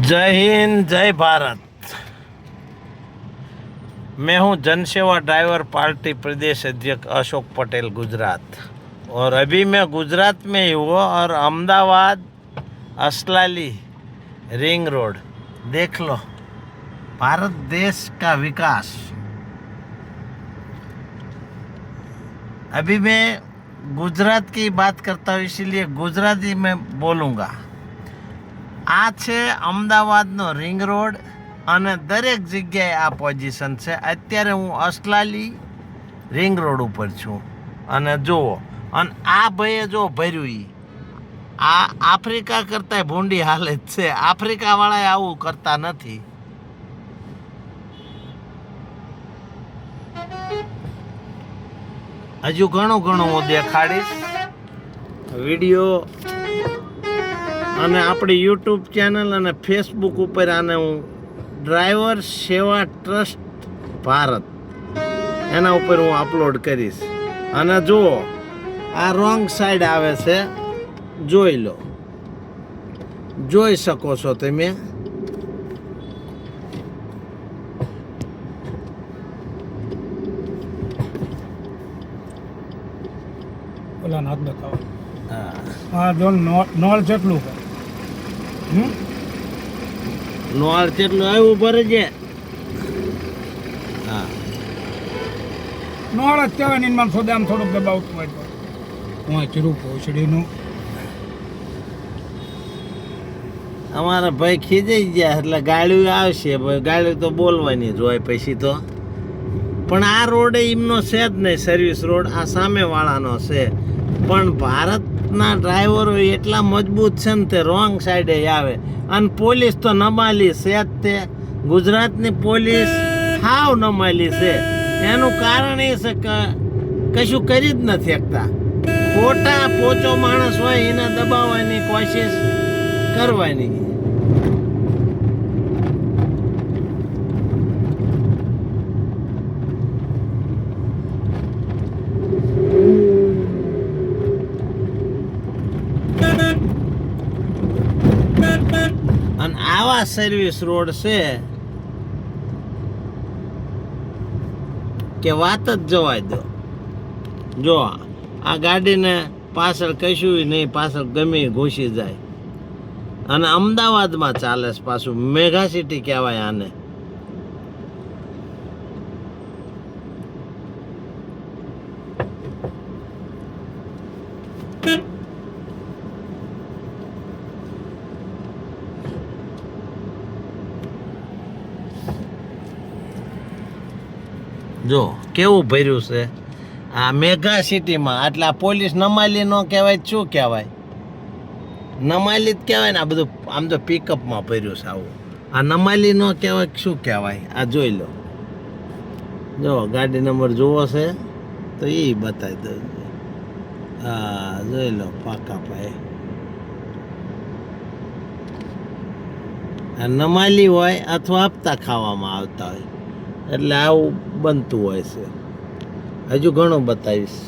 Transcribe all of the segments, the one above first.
जय हिंद जय भारत। मैं हूं जनसेवा ड्राइवर पार्टी प्रदेश अध्यक्ष अशोक पटेल गुजरात। और अभी मैं गुजरात में ही हूँ और अहमदाबाद असलाली रिंग रोड देख लो, भारत देश का विकास। अभी मैं गुजरात की बात करता हूँ, इसीलिए गुजराती में बोलूँगा। આ છે અમદાવાદનો રિંગ રોડ અને દરેક જગ્યાએ આ પોઝિશન છે। અત્યારે હું અસલાલી રિંગ રોડ ઉપર છું અને જુઓ, અને આ ભાઈએ જો ભર્યું આ આફ્રિકા કરતાં ભૂંડી હાલત છે। આફ્રિકાવાળાએ આવું કરતા નથી। હજુ ઘણું ઘણું હું દેખાડીશ વિડીયો, અને આપણી યુટ્યુબ ચેનલ અને ફેસબુક ઉપર આને હું ડ્રાઈવર સેવા ટ્રસ્ટ ભારત એના ઉપર હું અપલોડ કરીશ। અને જુઓ, આ રોંગ સાઈડ આવે છે, જોઈ લો, જોઈ શકો છો તમે। ઓલા નાથ બતાવો। હા, આ જો નળ જેટલું છે। નોળ કેટલું આવ્યું ભરે છે? હા, નળ જ કહેવાય ને, એમાં થોડું આમ થોડુંક દબાવતું હોય તો હું ચીરું ભોસડીનું અમારા ભાઈ ખીજાઈ ગયા એટલે ગાડીઓ આવશે। ગાડીઓ તો બોલવાની જ હોય પછી તો, પણ આ રોડ એમનો છે જ નહીં, સર્વિસ રોડ આ સામેવાળાનો છે। પણ ભારતના ડ્રાઈવરો એટલા મજબૂત છે ને, તે રોંગ સાઈડે આવે। અને પોલીસ તો નમાલી છે જ તે, ગુજરાતની પોલીસ હાવ નમાલી છે। એનું કારણ એ છે કે કશું કરી જ નથી શકતા। ખોટા પોચો માણસ હોય એને દબાવવાની કોશિશ કરવાની। અને આવા સર્વિસ રોડ છે કે વાત જ જવા દો। જો આ ગાડીને પાછળ કશું નહીં, પાછળ ગમે ઘૂસી જાય। અને અમદાવાદમાં ચાલે છે પાછું, મેગા સિટી કહેવાય આને। જો કેવું ભર્યું છે આ મેગા સિટીમાં। એટલે આ પોલીસ નમાલી ન કહેવાય, શું કહેવાય? નમાલી જ કહેવાય ને। આ બધું આમ તો પિકઅપમાં ભર્યું છે આવું। આ નમાલી ન કહેવાય, શું કહેવાય? આ જોઈ લો, જો ગાડી નંબર જોવો છે તો એ બતાવી દઉં। હા, જોઈ લો, પાકા પાયે આ નમાલી હોય અથવા હપ્તા ખાવામાં આવતા હોય, એટલે આવું બનતું હોય છે। હજુ ઘણું બતાવીશ।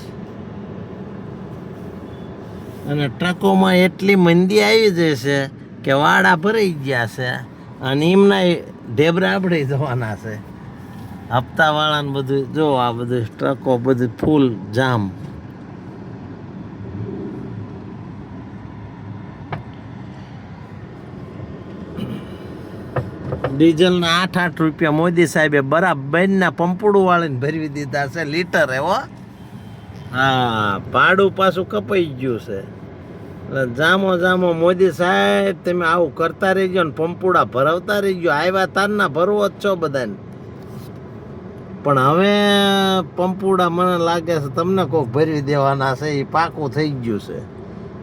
અને ટ્રકોમાં એટલી મંદી આવી જશે કે વાડા ભરાઈ ગયા છે, અને એમના ઢેબરા આપણે જવાના છે હપ્તાવાળાને બધું। જો આ બધું ટ્રકો બધું ફૂલ જામ। ડીઝલના 8-8 રૂપિયા મોદી સાહેબે બરાબરના પંપુડું વાળીને ભરવી દીધા છે લીટર એવો। હા, ભાડું પાછું કપાઈ ગયું છે। એટલે જામો જામો મોદી સાહેબ, તમે આવું કરતા રહીજો ને પંપુડા ભરાવતા રહીજો। આવ્યા તારના ભરવો જ છો બધાને, પણ હવે પંપુડા મને લાગે છે તમને કોઈક ભરવી દેવાના છે, એ પાકું થઈ ગયું છે।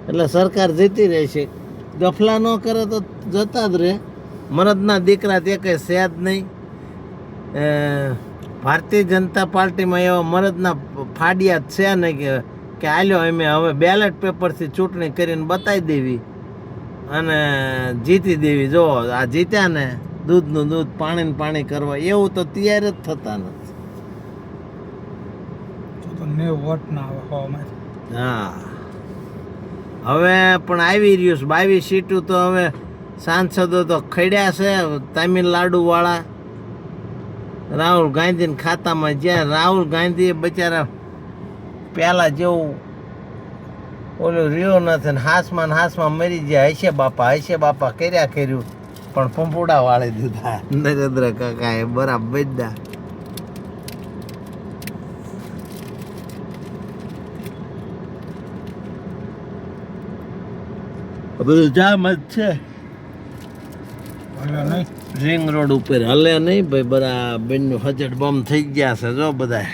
એટલે સરકાર જતી રહેશે, ગફલા ન કરે તો જતા જ રહે। મરદના દીકરા તે કંઈ છે જ નહીં। ભારતીય જનતા પાર્ટીમાં એવા મરદના ફાડિયા જ છે ને કે આલ્યો અમે હવે બેલેટ પેપરથી ચૂંટણી કરીને બતાવી દેવી અને જીતી દેવી। જો આ જીત્યા ને, દૂધનું દૂધ પાણીનું પાણી કરવા, એવું તો તૈયાર જ થતા નથી। તો ને વોટ ના આવે હવામાં। હા, હવે પણ આવી રહ્યું છે 22 સીટું, તો હવે સાંસદો તો ખડ્યા છે તામિલનાડુ વાળા. રાહુલ ગાંધીના ખાતામાં જ્યાં રાહુલ ગાંધીએ બચારા પહેલા જેવું ઓલું રહ્યો નથી ને હાસમાં મરી ગયા. હશે બાપા કર્યા કર્યું પણ પંપુડા વાળી દીધા નરેન્દ્ર કાકાએ બરાબર દા. બધું જામ જ છે. એટલે નહીં રિંગ રોડ ઉપર હલે નહીં ભાઈ. બરાબર નું હજટ બમ થઈ ગયા છે જો બધા.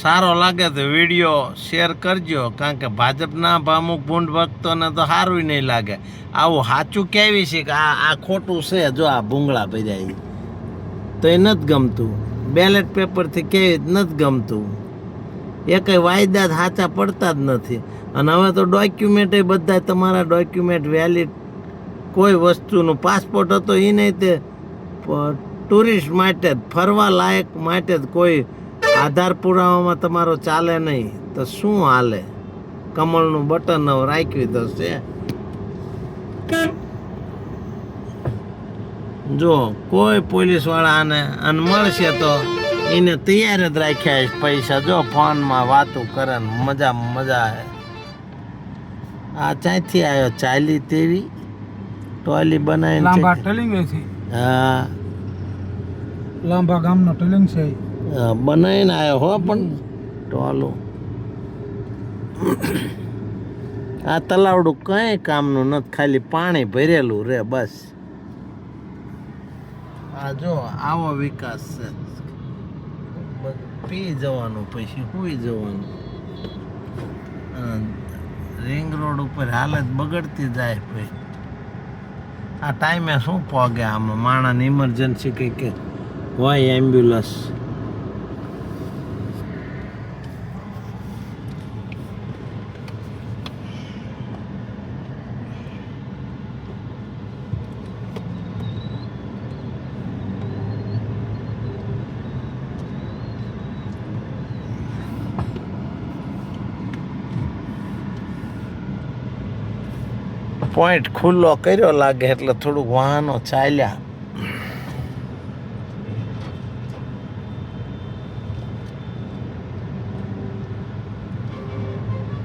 સારો લાગે તો વિડીયો શેર કરજો, કારણ કે ભાજપના અમુક ભૂંડ ભક્તોને તો સારું નહીં લાગે. આવું સાચું કેવી છે કે આ ખોટું છે. જો આ ભૂંગળા ભર્યા તો એ નથી ગમતું. બેલેટ પેપરથી કેવી નથી ગમતું. એ કંઈ વાયદા સાચા પડતા જ નથી. અને હવે તો ડોક્યુમેન્ટ બધા તમારા ડોક્યુમેન્ટ વેલિડ. કોઈ વસ્તુનું પાસપોર્ટ હતો એ નહીં, તે ટુરિસ્ટ માટે જ, ફરવા લાયક માટે જ. કોઈ આધાર પુરાવામાં તમારો ચાલે નહીં તો શું હાલે? કમળનું બટન રાખ્યું તો છે. જો કોઈ પોલીસ વાળા આને મળશે તો એને તૈયાર જ રાખ્યા છે પૈસા. જો ફોનમાં વાતો કરે ને મજા. આ ચાંથી આવ્યો? ચાલી તેવી ટોલી બનાવીને. લાંબા ટેલિંગ છે. હા, લાંબા ગામનો ટેલિંગ છે. બનાવીને આવ્યો હો. પણ ટોલું આ તલાવડું કંઈ કામનું નથી, ખાલી પાણી ભરેલું રે બસ. આ જો આવો વિકાસ છે. પી જવાનું પછી સુઈ જવાનું. રિંગ રોડ ઉપર હાલત બગડતી જાય ભાઈ. આ ટાઈમે શું પોગે આમાં? માણસની ઇમરજન્સી કંઈક હોય, એમ્બ્યુલન્સ. પોઈન્ટ ખુલ્લો કર્યો લાગે એટલે થોડુંક વાહનો ચાલ્યા.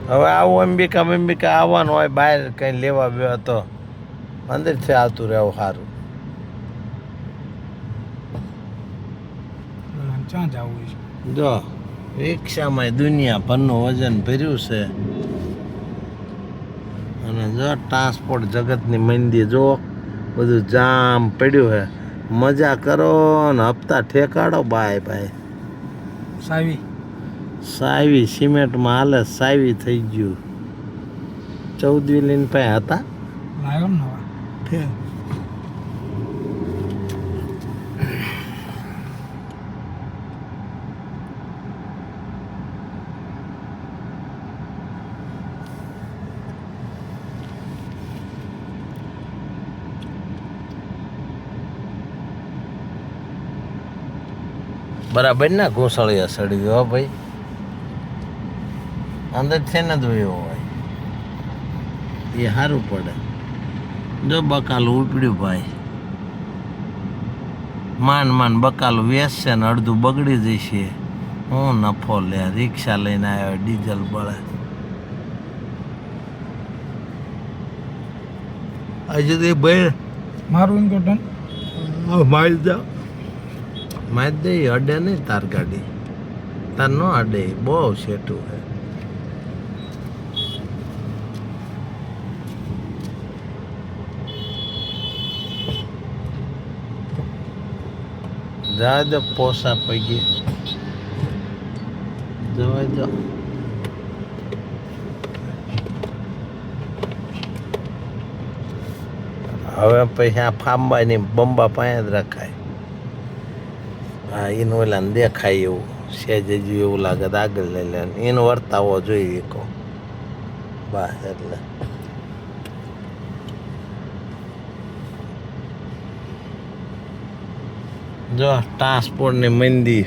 હવે આવું અંબિકા આવવાનું હોય બહાર કંઈ લેવા બેવા તો અંદરથી આવતું રહેવું સારું. ક્યાં જવું છે? જો રિક્ષામાં દુનિયાભરનું વજન ભર્યું છે. અને જો ટ્રાન્સપોર્ટ જગતની મંદી જો બધું જામ પડ્યું છે. મજા કરો ને હપ્તા ઠેકાડો. ભાઈ સાવી સિમેન્ટમાં હાલે. સાવી થઈ ગયું. 14 લઈને પાસે હતા. બરાબર ના ઘોસળિયા સડી ગયો ભાઈ. અંદરથી ને ધોયો હોય એ સારું પડે. જો બકાલું ઉપડ્યું ભાઈ. માંડ બકાલું વેચશે ને અડધું બગડી જશે. હું નફો લે. રિક્ષા લઈને આવ્યો, ડીઝલ બળે. હજુ તો ભાઈ મારું ઇન્કોટન મારી જાઓ. મારી દે. અડે નહીં તાર ગાડી. તાર ન અડે. બહુ સેટું છે. જવા દો. પોસા પૈકી જવા દો. હવે પૈસા ફાંબાની બંબા પાસે જ રખાય. હા, એનું ઓલા દેખાય એવું સહેજ હજુ એવું લાગે તો આગળ લઈ લે. એનો વર્તાવો જોઈએ કહો બસ. એટલે જો ટ્રાન્સપોર્ટની મંદી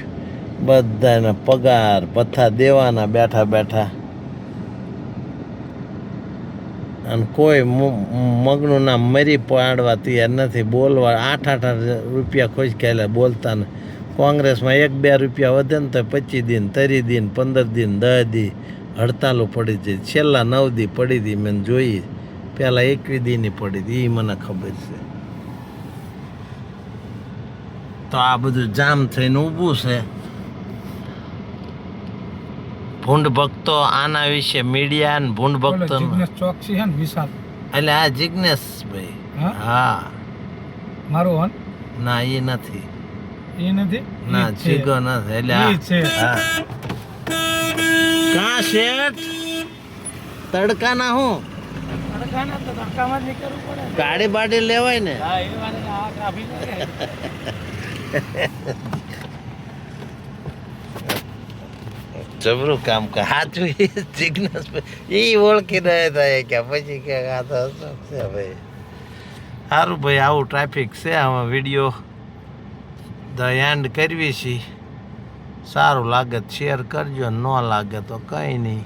બધાને પગાર પથ્થા દેવાના બેઠા બેઠા, અને કોઈ મગનું નામ મરી પાડવા તૈયાર નથી. બોલવા 8-8 રૂપિયા ખોઈ ખાયેલા બોલતા ને. કોંગ્રેસમાં 1-2 રૂપિયા વધે ને તો 25 દિન 30 દિન 15 દિન 10 દી હડતાલો પડી જાય. છેલ્લા 9 દી પડી હતી મેં જોઈ, પહેલાં 21 દીની પડી હતી, એ મને ખબર છે. તો આ બધું જામ થઈને ઊભું છે. ભૂંડ ભક્તો આના વિશે મીડિયા ને ભૂંડ ભક્તો જિગ્નેશ ચોકસી છે ને વિશાલ, એટલે આ જિગ્નેશ ભાઈ. હા મારું હન ના એ નથી, એ નથી ના જીગો નથી. એટલે હા કા શેઠ તડકા ના હું ગાડી બાડી લેવાય ને. જબરું કામ કર સાચું. જિજ્ઞેસ એ ઓળખી રહ્યા હતા કે પછી કે આ તો અશોક છે ભાઈ. સારું ભાઈ, આવું ટ્રાફિક છે. આમાં વિડીયો ધ એન્ડ કરવી છે. સારું લાગે તો શેર કરજો, ન લાગે તો કંઈ નહીં.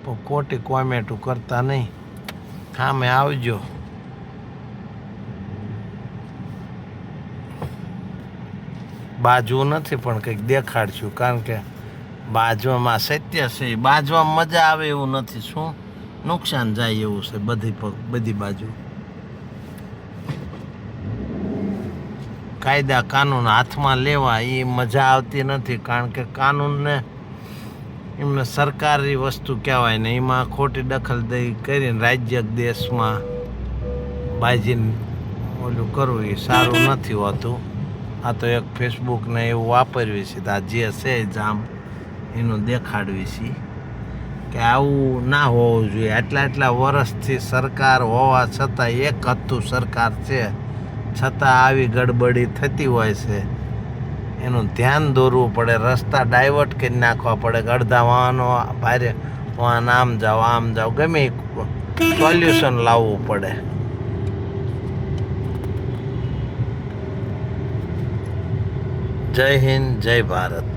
પણ ખોટી કોમેન્ટો કરતા નહીં, સામે આવજો. બાજવું નથી પણ કંઈક દેખાડશું, કારણ કે બાજવામાં સત્ય છે. બાજવામાં મજા આવે એવું નથી, શું નુકસાન જાય એવું છે બધી બાજુ. કાયદા કાનૂન હાથમાં લેવા એ મજા આવતી નથી, કારણ કે કાનૂનને એમને સરકારી વસ્તુ કહેવાય ને, એમાં ખોટી દખલદારી કરીને રાજ્ય દેશમાં બાજીને ઓલું કરવું એ સારું નથી હોતું. આ તો એક ફેસબુકને એવું વાપરવી છે, આ જે છે જામ એનું દેખાડવી છે કે આવું ના હોવું જોઈએ. આટલા વર્ષથી સરકાર હોવા છતાં, એક હતું સરકાર છે છતાં આવી ગડબડી થતી હોય છે. એનું ધ્યાન દોરવું પડે, રસ્તા ડાયવર્ટ કરી નાખવા પડે. અડધા વાહનો ભારે વાહન આમ જાઓ ગમે સોલ્યુશન લાવવું પડે. જય હિન્દ, જય ભારત.